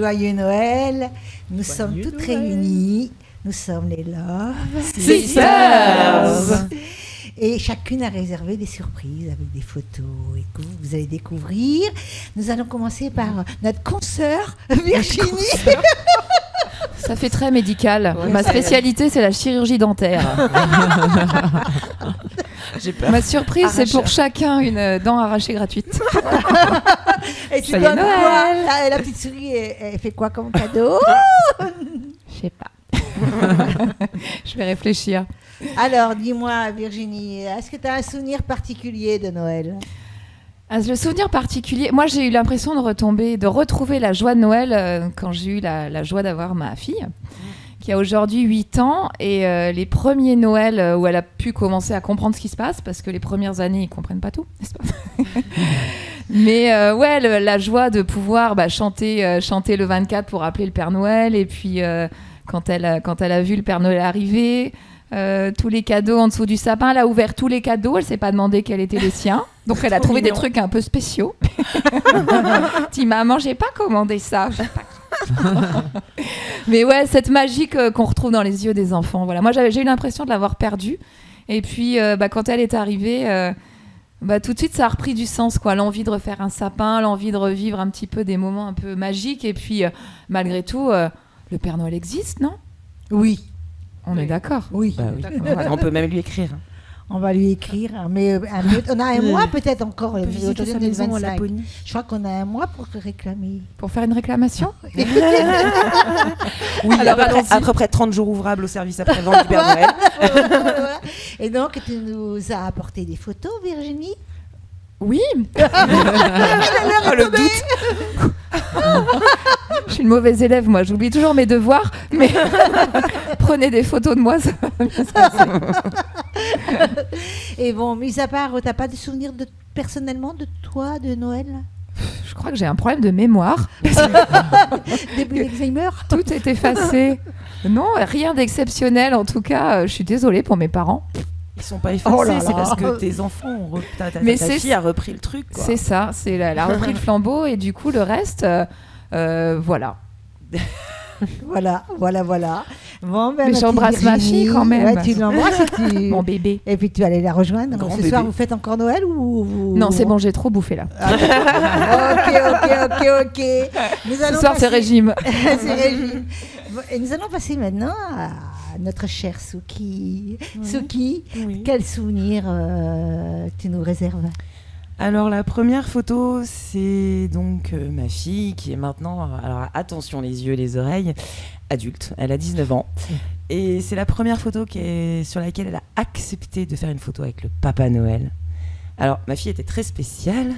Joyeux Noël. Nous sommes toutes réunies. Nous sommes les Love Sisters. Et chacune a réservé des surprises avec des photos et que vous allez découvrir. Nous allons commencer par notre consoeur Virginie. Ça fait très médical. Ma spécialité, c'est la chirurgie dentaire. J'ai peur. Ma surprise, c'est pour chacun une dent arrachée gratuite. Et tu Ça y est, donnes Noël. quoi la petite souris, elle fait quoi comme cadeau? Je sais pas. Je vais réfléchir. Alors, dis-moi Virginie, est-ce que tu as un souvenir particulier de Noël? Le souvenir particulier, moi j'ai eu l'impression de retrouver la joie de Noël quand j'ai eu la joie d'avoir ma fille, qui a aujourd'hui 8 ans, et les premiers Noëls où elle a pu commencer à comprendre ce qui se passe, parce que les premières années, ils ne comprennent pas tout, n'est-ce pas? Mais la joie de pouvoir chanter le 24 pour appeler le Père Noël, et puis quand elle a vu le Père Noël arriver, tous les cadeaux en dessous du sapin, elle a ouvert tous les cadeaux, elle s'est pas demandé quels étaient les siens, donc elle a trouvé des trucs un peu spéciaux. Dis maman, j'ai pas commandé ça. Mais ouais, cette magie qu'on retrouve dans les yeux des enfants. Voilà, moi j'ai eu l'impression de l'avoir perdue, et puis quand elle est arrivée, tout de suite ça a repris du sens, quoi. L'envie de refaire un sapin, l'envie de revivre un petit peu des moments un peu magiques, et puis malgré tout, le Père Noël existe, non? Oui. On est d'accord. Oui. Bah oui. On peut même lui écrire. On va lui écrire, mais on a un mois peut-être encore. Visiter sa maison à Laponie. Je crois qu'on a un mois pour réclamer. Pour faire une réclamation? Oui, alors, à peu près 30 jours ouvrables au service après-vente du Père Noël. Voilà. Et donc, tu nous as apporté des photos, Virginie? Oui. Le doute. Je suis une mauvaise élève, moi. J'oublie toujours mes devoirs, mais prenez des photos de moi. Ça va bien se passer. Et bon, mis à part, t'as pas de souvenirs personnellement de toi, de Noël? Je crois que j'ai un problème de mémoire. Début d'Alzheimer? Tout est effacé. Non, rien d'exceptionnel. En tout cas, je suis désolée pour mes parents. Ils sont pas effacés, Oh là là. c'est parce que tes enfants, ta fille a repris le truc, quoi. C'est ça, elle a repris le flambeau, et du coup, le reste, voilà. Voilà. Bon, Mais j'embrasse ma fille quand même. Ouais, tu l'embrasses Mon bébé. Et puis tu vas aller la rejoindre. Grand Ce bébé. soir, vous faites encore Noël ou vous... Non, c'est bon, j'ai trop bouffé là. Ok. Nous allons Ce soir, c'est régime. C'est régime. Bon, et nous allons passer maintenant à notre chère Souki. Oui. Souki, Oui. quel souvenir tu nous réserves? Alors la première photo, c'est donc ma fille qui est maintenant, alors attention les yeux, les oreilles, adulte, elle a 19 ans. Et c'est la première photo sur laquelle elle a accepté de faire une photo avec le Papa Noël. Alors ma fille était très spéciale,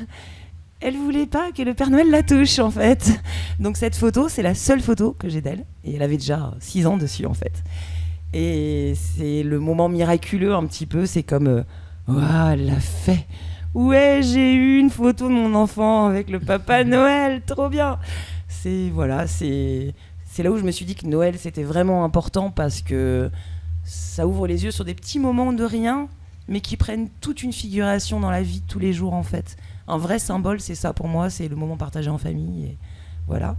elle voulait pas que le Père Noël la touche en fait. Donc cette photo, c'est la seule photo que j'ai d'elle, et elle avait déjà 6 ans dessus en fait. Et c'est le moment miraculeux un petit peu, c'est comme, waouh, elle l'a fait. Ouais, j'ai eu une photo de mon enfant avec le Papa Noël, trop bien. C'est là où je me suis dit que Noël c'était vraiment important, parce que ça ouvre les yeux sur des petits moments de rien, mais qui prennent toute une figuration dans la vie de tous les jours en fait. Un vrai symbole, c'est ça pour moi, c'est le moment partagé en famille. Et voilà.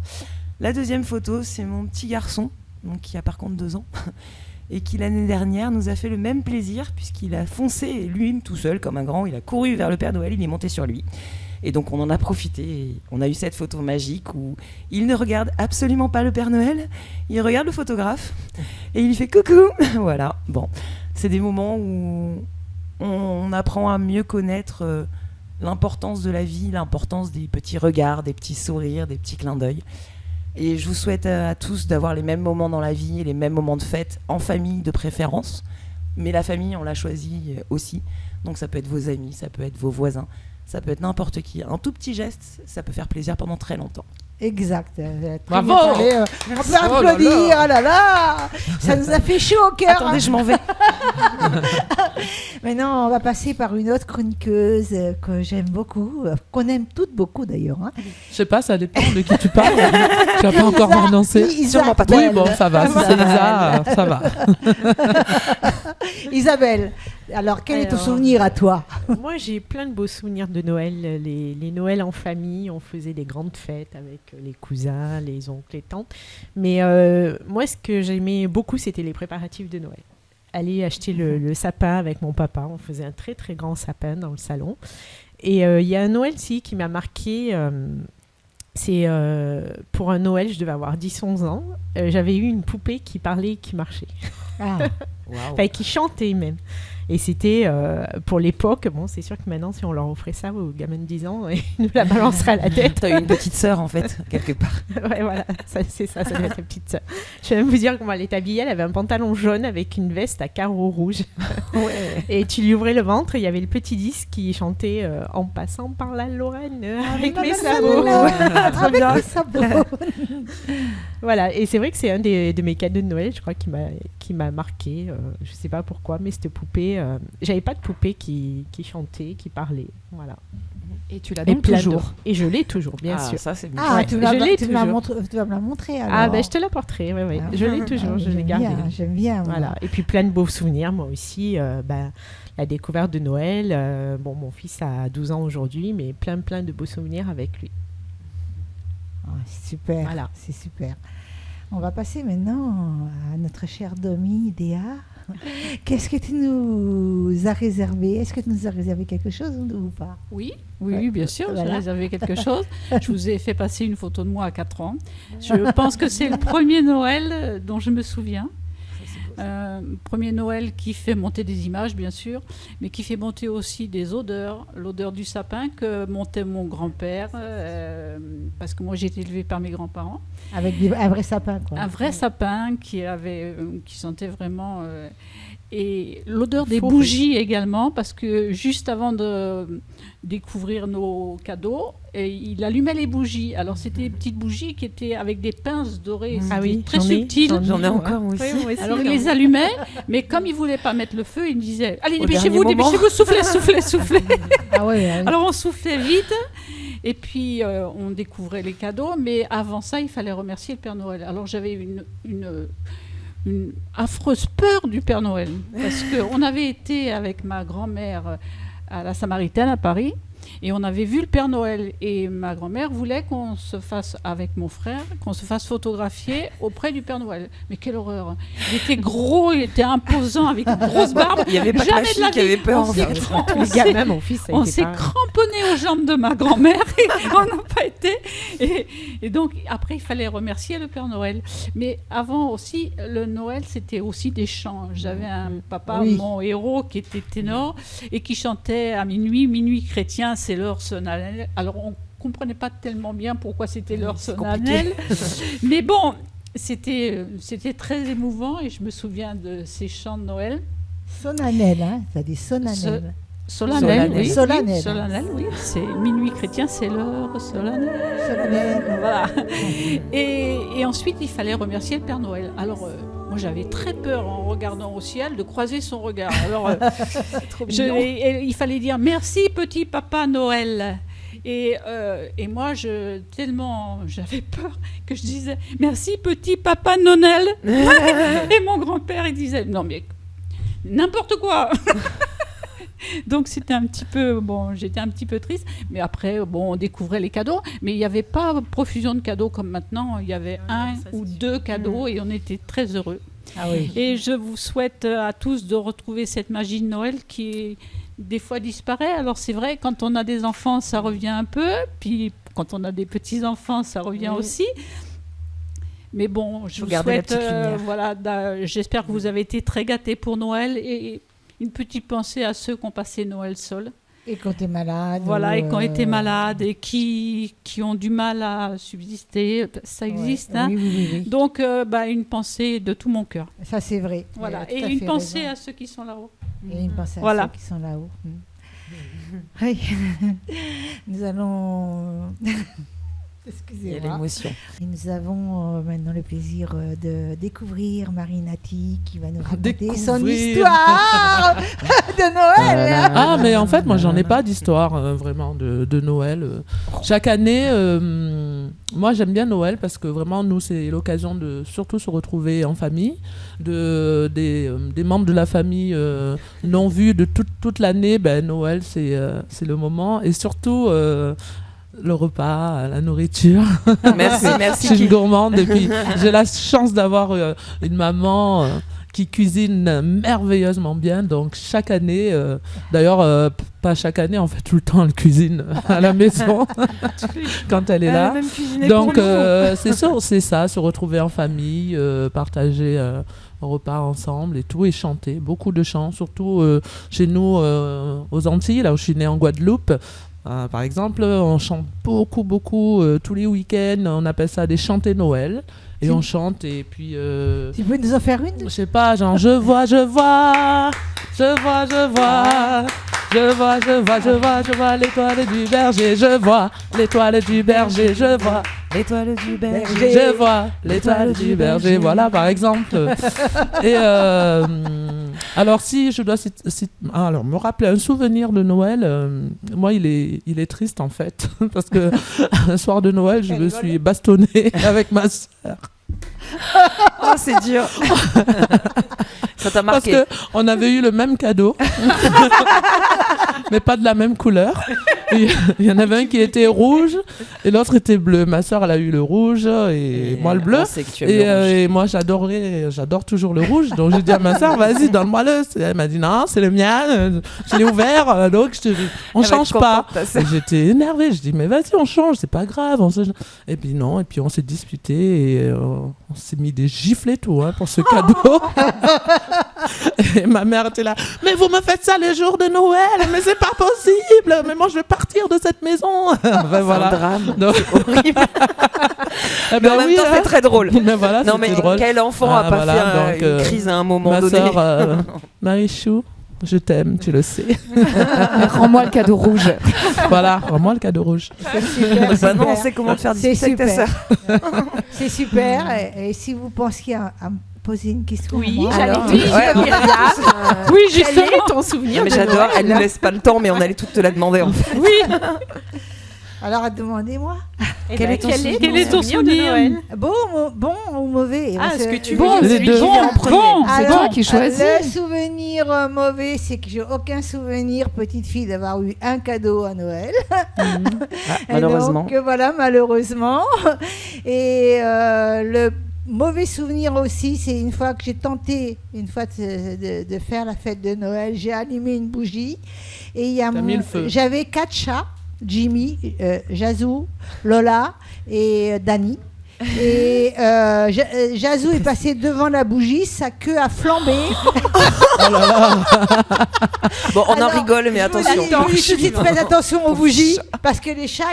La deuxième photo, c'est mon petit garçon, donc qui a par contre 2 ans. Et qui l'année dernière nous a fait le même plaisir, puisqu'il a foncé lui tout seul comme un grand, il a couru vers le Père Noël, il est monté sur lui. Et donc on en a profité, et on a eu cette photo magique où il ne regarde absolument pas le Père Noël, il regarde le photographe et il lui fait coucou. Voilà, bon, c'est des moments où on apprend à mieux connaître l'importance de la vie, l'importance des petits regards, des petits sourires, des petits clins d'œil. Et je vous souhaite à tous d'avoir les mêmes moments dans la vie et les mêmes moments de fête, en famille de préférence. Mais la famille, on l'a choisie aussi. Donc ça peut être vos amis, ça peut être vos voisins, ça peut être n'importe qui. Un tout petit geste, ça peut faire plaisir pendant très longtemps. Exact. Bravo. On peut applaudir. Oh là là, ça nous a fait chaud au cœur. Attendez, je m'en vais. Maintenant, on va passer par une autre chroniqueuse que j'aime beaucoup, qu'on aime toutes beaucoup d'ailleurs. Hein. Je sais pas, ça dépend de qui tu parles. Tu n'as pas encore prononcé. Sûrement pas toi. Oui, bon, ça va. Si c'est Lisa, ça va. Isabelle, Alors, quel est ton Alors, souvenir à toi? Moi, j'ai plein de beaux souvenirs de Noël. Les Noëls en famille, on faisait des grandes fêtes avec les cousins, les oncles, les tantes. Mais moi, ce que j'aimais beaucoup, c'était les préparatifs de Noël. Aller acheter le sapin avec mon papa. On faisait un très, très grand sapin dans le salon. Et il y a un Noël, qui m'a marqué. C'est pour un Noël, je devais avoir 10-11 ans. J'avais eu une poupée qui parlait, qui marchait. Ah, Enfin, qui chantait même. Et c'était, pour l'époque, bon, c'est sûr que maintenant, si on leur offrait ça aux gamins de 10 ans, ils nous la balanceraient à la tête. T'as eu une petite sœur, en fait, quelque part. Ouais, voilà, ça doit être la petite sœur. Je vais même vous dire comment elle est habillée. Elle avait un pantalon jaune avec une veste à carreaux rouges. Ouais. Et tu lui ouvrais le ventre, et il y avait le petit disque qui chantait En passant par la Lorraine, avec mes sabots. Très bien. Les sabots. Voilà, et c'est vrai que c'est un de mes cadeaux de Noël, je crois, qui m'a marqué. Je sais pas pourquoi, mais cette poupée, j'avais pas de poupée qui chantait, qui parlait. Voilà. Et tu l'as Et donc plein toujours. d'or. Et je l'ai toujours, bien sûr. Ça, c'est bien. Ah, Ouais, tu je l'ai vas me toujours. la montrer alors. Ah, ben je te l'apporterai, oui, oui. Je l'ai toujours, je l'ai gardée. J'aime bien. Moi. Voilà. Et puis plein de beaux souvenirs, moi aussi. La découverte de Noël. Bon, mon fils a 12 ans aujourd'hui, mais plein de beaux souvenirs avec lui. Ah, c'est super. Voilà. C'est super. On va passer maintenant à notre chère Domi, Déa. Qu'est-ce que tu nous as réservé? Est-ce que tu nous as réservé quelque chose ou pas? Oui, Ouais. bien sûr, Voilà. j'ai réservé quelque chose. Je vous ai fait passer une photo de moi à 4 ans. Je pense que c'est le premier Noël dont je me souviens. Premier Noël qui fait monter des images, bien sûr, mais qui fait monter aussi des odeurs. L'odeur du sapin que montait mon grand-père, parce que moi j'ai été élevée par mes grands-parents. Avec un vrai sapin, quoi. Un vrai sapin qui sentait vraiment... et l'odeur des Faux bougies également, parce que juste avant de découvrir nos cadeaux, il allumait les bougies. Alors c'était des petites bougies qui étaient avec des pinces dorées, Ah c'était oui, très subtil. J'en ai encore, moi aussi. Oui, moi aussi. Alors il les allumait, mais comme il voulait pas mettre le feu, il disait allez, Au dépêchez-vous, dernier moment. soufflez. Ah ouais. Alors on soufflait vite. Et puis on découvrait les cadeaux, mais avant ça, il fallait remercier le Père Noël. Alors j'avais une affreuse peur du Père Noël, parce qu'on avait été avec ma grand-mère à la Samaritaine à Paris, et on avait vu le Père Noël, et ma grand-mère voulait qu'on se fasse, avec mon frère, qu'on se fasse photographier auprès du Père Noël. Mais quelle horreur! Il était gros, il était imposant, avec une grosse barbe. Il n'y avait pas que ma Jamais de fille la qui vie. avait peur. On s'est en fait. cran- Tous on les s'est- gamins, mon fils, ça a on été s'est pareil. cramponné aux jambes de ma grand-mère et on n'a pas été. Et donc, après, il fallait remercier le Père Noël. Mais avant aussi, le Noël, c'était aussi des chants. J'avais un papa, Oui. mon héros, qui était ténor et qui chantait à minuit chrétien, c'est l'heure solennelle. Alors, on comprenait pas tellement bien pourquoi c'était l'heure C'est solennelle. Mais bon, c'était très émouvant et je me souviens de ces chants de Noël. Solennel, hein. Ça dit solennel. Solennel, oui. Solennel. Solennel, oui. C'est minuit chrétien, c'est l'heure solennelle. Solennel. Voilà. Et ensuite, il fallait remercier le Père Noël. Alors, moi, j'avais très peur en regardant au ciel de croiser son regard. Alors, il fallait dire merci, petit papa Noël. Et moi, tellement j'avais peur que je disais merci, petit papa Noël. Et mon grand-père, il disait non, mais n'importe quoi. Donc c'était un petit peu, bon, j'étais un petit peu triste, mais après, bon, on découvrait les cadeaux, mais il n'y avait pas profusion de cadeaux comme maintenant, il y avait un ou deux cadeaux et on était très heureux. Ah oui. Et je vous souhaite à tous de retrouver cette magie de Noël qui des fois disparaît. Alors c'est vrai, quand on a des enfants, ça revient un peu, puis quand on a des petits-enfants, ça revient aussi. Mais bon, je Faut vous garder la souhaite, petite lumière. voilà, j'espère que vous avez été très gâtés pour Noël et une petite pensée à ceux qui ont passé Noël seuls. Et quand tu es malade. Voilà, et qui ont été malades et qui ont du mal à subsister, ça existe. Ouais. Hein. Oui. Donc, une pensée de tout mon cœur. Ça, c'est vrai. Voilà, Tu as et tout à une fait pensée raison. à ceux qui sont là-haut. Et une pensée Voilà. à ceux qui sont là-haut. Oui. Nous allons Il y a Excusez-moi. l'émotion. Et nous avons maintenant le plaisir de découvrir Marie-Nati qui va nous raconter son Découvrir. histoire de Noël. Ah, mais en fait, moi, j'en ai pas d'histoire vraiment de Noël. Chaque année, moi, j'aime bien Noël parce que vraiment, nous, c'est l'occasion de surtout se retrouver en famille, des membres de la famille non vus de toute l'année. Ben, Noël, c'est le moment. Et surtout, le repas, la nourriture. Merci, Je suis une gourmande et puis j'ai la chance d'avoir une maman qui cuisine merveilleusement bien. Donc chaque année, d'ailleurs pas chaque année, en fait tout le temps elle cuisine à la maison quand elle est là. même cuisiné Donc pour nous. c'est ça, se retrouver en famille, partager un repas ensemble et tout, et chanter. Beaucoup de chants, surtout chez nous aux Antilles, là où je suis née en Guadeloupe. Par exemple, on chante beaucoup tous les week-ends. On appelle ça des chantés Noël. Et on chante et puis... Tu peux nous en faire une? je sais pas, genre je vois l'étoile du berger, je vois l'étoile du berger, je vois L'étoile du berger. je vois l'étoile du berger, voilà par exemple. Et alors si je dois alors me rappeler un souvenir de Noël, moi il est triste en fait parce que un soir de Noël je me suis bastonnée avec ma sœur. Oh, c'est dur. Ça t'a Parce marqué. qu'on avait eu le même cadeau, mais pas de la même couleur. Il y en avait un qui était rouge et l'autre était bleu. Ma sœur, elle a eu le rouge et moi le bleu. On sait que tu aimes le rouge. Et moi, j'adore toujours le rouge. Donc j'ai dit à ma sœur, vas-y, donne-moi-le. Elle m'a dit, non, c'est le mien. Je l'ai ouvert, donc on Elle va change être pas. contente, ta sœur. Et j'étais énervée. Je dis, mais vas-y, on change, c'est pas grave. Et puis non, et puis on s'est disputé et on s'est mis des gifles et tout pour ce cadeau. Et ma mère était là, mais vous me faites ça les jours de Noël, mais c'est pas possible, mais moi je vais partir de cette maison. Enfin, C'est voilà. un drame. Donc, Horrible. eh Mais ben en même oui, temps, c'est très drôle. mais voilà, Non, c'était mais drôle. quel enfant a Ah, pas voilà, fait donc, une crise à un moment Ma donné? sœur, Marichou, je t'aime, tu le sais. Rends-moi le cadeau rouge. Voilà, vraiment le cadeau rouge. C'est super, Maintenant, on super. sait comment te faire C'est discuter avec ta super. sœur. C'est super. Et si vous pensiez à me poser une question, Oui, à moi, j'allais alors, dire. Ouais, Oui, Quel justement. est ton souvenir mais de j'adore, Noël elle nous laisse pas le temps, mais on allait toutes te la demander en fait. Oui. alors demandez-moi. Eh Quel ben, est ton Quel est ton de souvenir Noël? Bon ou mauvais? Ah, Parce est-ce que tu bon, veux les celui deux. qui vient en premier? Bon, C'est alors, toi qui choisis. Le souvenir mauvais, c'est que j'ai aucun souvenir, petite fille, d'avoir eu un cadeau à Noël. Et Malheureusement. donc, voilà, malheureusement. Et le mauvais souvenir aussi, c'est une fois que j'ai tenté, de faire la fête de Noël, j'ai allumé une bougie. Et il y a T'as mis le feu. j'avais 4 chats, Jimmy, Jazou, Lola et Dani. Et Jazou est passé devant la bougie, sa queue a flambé. Bon, on en Alors, rigole, mais attention. Je vous dis tout de suite, faites attention aux bougies, parce que les chats,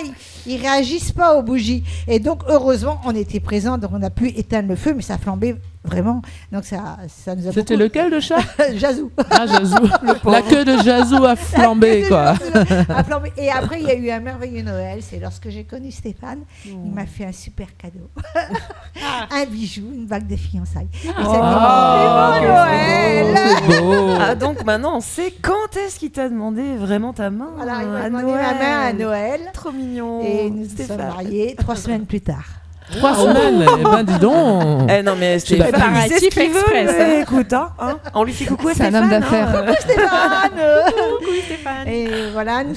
ils réagissent pas aux bougies. Et donc, heureusement, on était présents, donc on a pu éteindre le feu, mais ça flambait vraiment. Donc, ça nous a C'était beaucoup... lequel le chat? Jazou. Ah, Jazou. La queue de Jazou a flambé, quoi. A flambé. Et après, il y a eu un merveilleux Noël. C'est lorsque j'ai connu Stéphane. Il m'a fait un super cadeau. Un bijou, une bague de fiançailles. Et c'était Ah, mon Noël. c'est beau. Ah, donc maintenant, on sait quand est-ce qu'il t'a demandé vraiment ta main Voilà, il m'a à demandé ma main à Noël. Trop mignon. Et nous sommes Stéphane. mariés 3 semaines plus tard. 3 semaines, eh ben dis donc. Eh non, mais Je l'ai Stéphane, il sait ce qu'il veut. Express, mais écoute, hein. On lui fait coucou à C'est un Stéphane. homme d'affaires. Stéphane. Coucou Stéphane. Et voilà, nous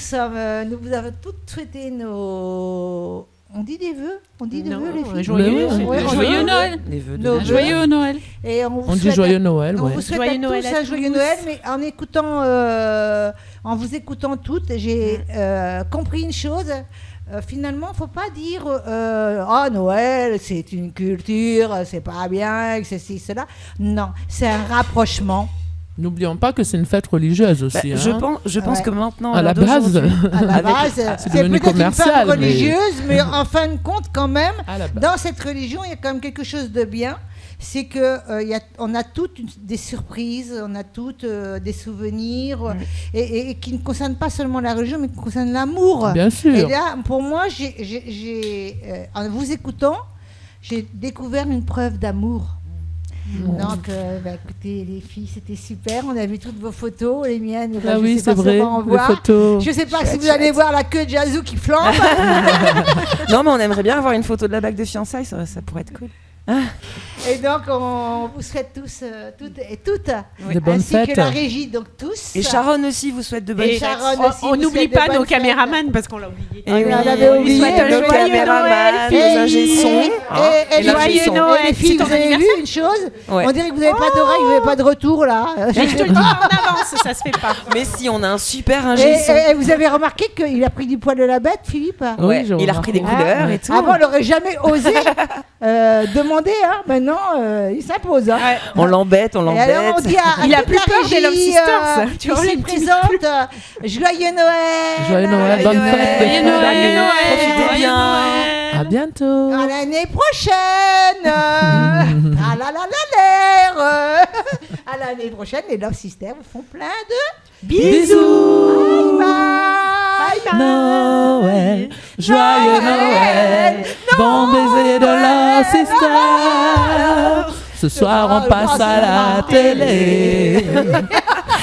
vous avons toutes souhaité nos... On dit des vœux? On dit des Non, vœux, les filles? joyeux, Ouais, on Joyeux dit- Noël. Les vœux de Nos Noël. vœux. Joyeux Noël. Et on vous On dit souhaite joyeux Noël, On ouais. vous souhaite Joyeux à Noël tous à un joyeux tous. Noël, mais en vous écoutant toutes, j'ai compris une chose. Finalement, faut pas dire Noël, c'est une culture, c'est pas bien, que ceci, cela. Non, c'est un rapprochement. N'oublions pas que c'est une fête religieuse aussi. Bah, hein. je pense Ouais. que maintenant, À la l'heure d'aujourd'hui- base. À la Avec- base, c'est c'est devenu peut-être une commercial, fête mais- religieuse, mais en fin de compte, quand même, À la base. dans cette religion, il y a quand même quelque chose de bien. c'est que on a toutes des surprises, on a toutes des souvenirs, et qui ne concernent pas seulement la religion, mais qui concernent l'amour. Bien sûr. Et là, pour moi, en vous écoutant, j'ai découvert une preuve d'amour. Donc, écoutez, les filles, c'était super. On a vu toutes vos photos, les miennes. Ah oui, c'est pas vrai, si on va en les voir. photos. Je ne sais pas si vous allez voir la queue de Yazoo qui flambe. Non, mais on aimerait bien avoir une photo de la bague de fiançailles, ça pourrait être cool. Et donc, on vous souhaite tous, toutes et toutes, de bonnes ainsi fêtes. que la régie, donc tous. Et Sharon aussi vous souhaite de bonnes Et fêtes. Sharon aussi, on vous n'oublie souhaite pas de nos bonnes fêtes. caméramans parce qu'on l'a oublié. Et oui, on l'avait on oublié. souhaite nos Joyeux caméramans, Noël, nos ingé son. Et l'ingé joyeux son. Noël. les filles, C'est ton vous avez vu anniversaire une chose? Ouais. On dirait que vous n'avez pas d'oreille, vous n'avez pas de retour là. Je te le dis en avance, ça se fait pas. Mais si, on a un super Et, ingé son. et vous avez remarqué qu'il a pris du poil de la bête, Philippe? Oui, Ouais, j'ai il a repris des remarqué. couleurs et tout. Avant, il n'aurait jamais osé demander. Maintenant, il s'impose. Hein. On l'embête, on Et alors, on l'embête. dit à Il a toute plus la peur des Love régie, Sisters. Tu vois, ici les petits présente, joyeux Noël. Joyeux Noël, bonne fête. Joyeux Noël, Profitez bien. À bientôt. À l'année prochaine. Ah là là là l'air. À l'année prochaine, les Love Sisters vous font plein de Bisous. bye bye. Noël, joyeux Noël, bon baiser de la sister. Ce soir on passe à la télé.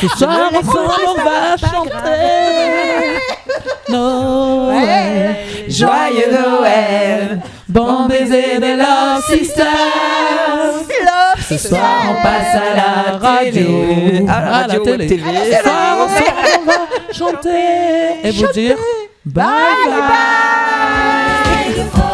Ce soir ensemble on va chanter. Noël, joyeux Noël, bon baiser de la sister. Ce soir on passe à la radio, À la radio, télé. Web TV. Ce soir ensemble on va chanter et vous dire bye bye. Bye.